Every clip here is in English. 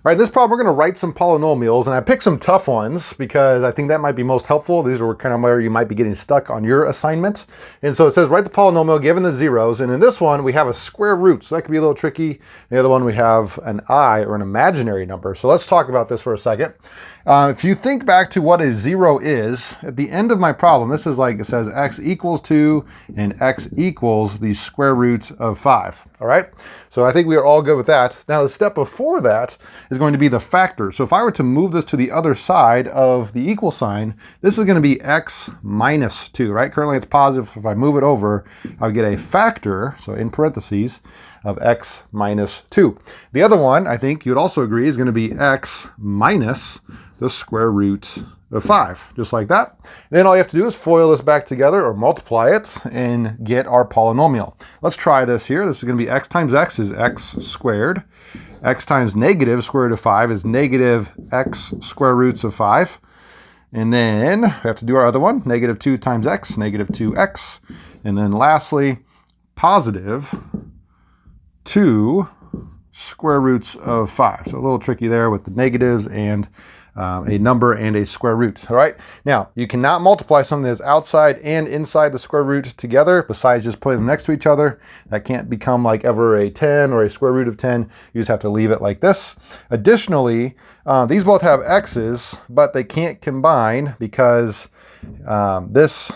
All right, this problem, we're going to write some polynomials, and I picked some tough ones because I think that might be most helpful. These are kind of where you might be getting stuck on your assignment. And so it says, write the polynomial given the zeros. And in this one, we have a square root, so that could be a little tricky. The other one, we have an I, or an imaginary number. So let's talk about this for a second. If you think back to what a zero is, at the end of my problem, this is like, it says x equals 2 and x equals the square root of 5. All right, so I think we are all good with that. Now the step before that is going to be the factor. So if I were to move this to the other side of the equal sign, this is going to be x minus 2, right? Currently it's positive. If I move it over, I'll get a factor, so in parentheses, of x minus 2. The other one, I think you'd also agree, is going to be x minus the square root of 5, just like that. And then all you have to do is FOIL this back together or multiply it and get our polynomial. Let's try this here. This is going to be x times x is x squared. X times negative square root of 5 is negative x square roots of 5. And then we have to do our other one, negative 2 times x, negative 2x. And then lastly, positive 2 square roots of 5. So a little tricky there with the negatives and a number and a square root. All right. Now, you cannot multiply something that's outside and inside the square root together besides just putting them next to each other. That can't become like ever a 10 or a square root of 10. You just have to leave it like this. Additionally, these both have x's, but they can't combine because this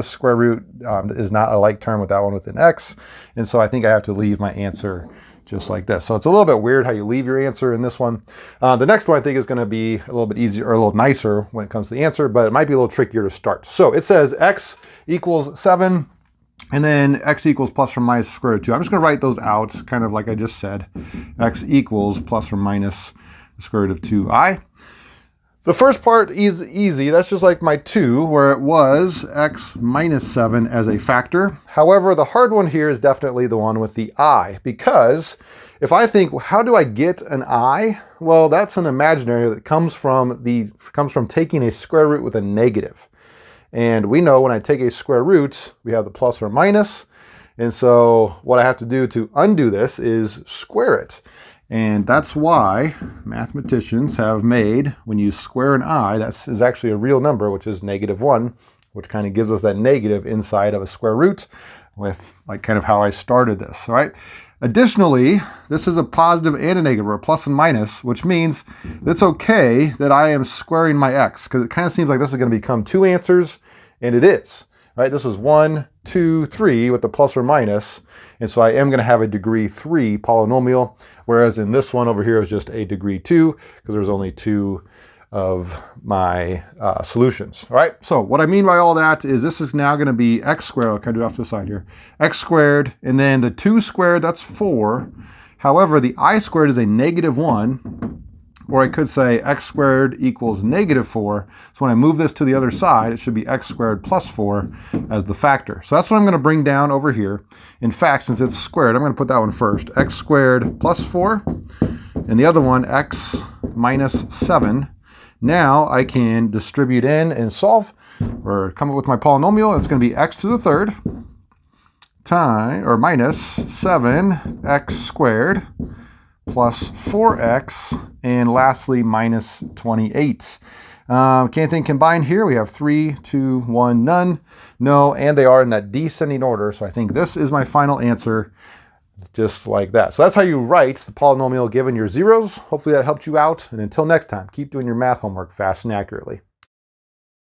square root is not a like term with that one with an x. And so I think I have to leave my answer just like this. So it's a little bit weird how you leave your answer in this one. The next one I think is going to be a little bit easier or a little nicer when it comes to the answer, but it might be a little trickier to start. So it says x equals 7, and then x equals plus or minus square root of 2. I'm just going to write those out kind of like I just said. X equals plus or minus the square root of 2i. The first part is easy. That's just like my 2, where it was x minus 7 as a factor. However, the hard one here is definitely the one with the I, because if I think, how do I get an I? Well, that's an imaginary that comes from taking a square root with a negative. And we know when I take a square root, we have the plus or minus. And so what I have to do to undo this is square it. And that's why mathematicians have made, when you square an I, that is actually a real number, which is -1, which kind of gives us that negative inside of a square root with like kind of how I started this, all right? Additionally, this is a positive and a negative, or a plus and minus, which means it's okay that I am squaring my x, because it kind of seems like this is going to become 2 answers, and it is. Right, this was 1, 2, 3 with the plus or minus, and so I am going to have a degree 3 polynomial, whereas in this one over here is just a degree 2 because there's only 2 of my solutions. All right, so what I mean by all that is this is now going to be x squared. I'll kind of do it off to the side here. X squared, and then the 2 squared, that's 4. However, the I squared is a -1. Or I could say x squared equals -4. So when I move this to the other side, it should be x squared plus 4 as the factor. So that's what I'm going to bring down over here. In fact, since it's squared, I'm going to put that one first. X squared plus 4. And the other one, x minus 7. Now I can distribute in and solve, or come up with my polynomial. It's going to be x to the third minus 7x squared plus 4x, and lastly, minus 28. Can't anything combine here? We have 3, 2, 1, none. No, and they are in that descending order, so I think this is my final answer, just like that. So that's how you write the polynomial given your zeros. Hopefully that helped you out, and until next time, keep doing your math homework fast and accurately.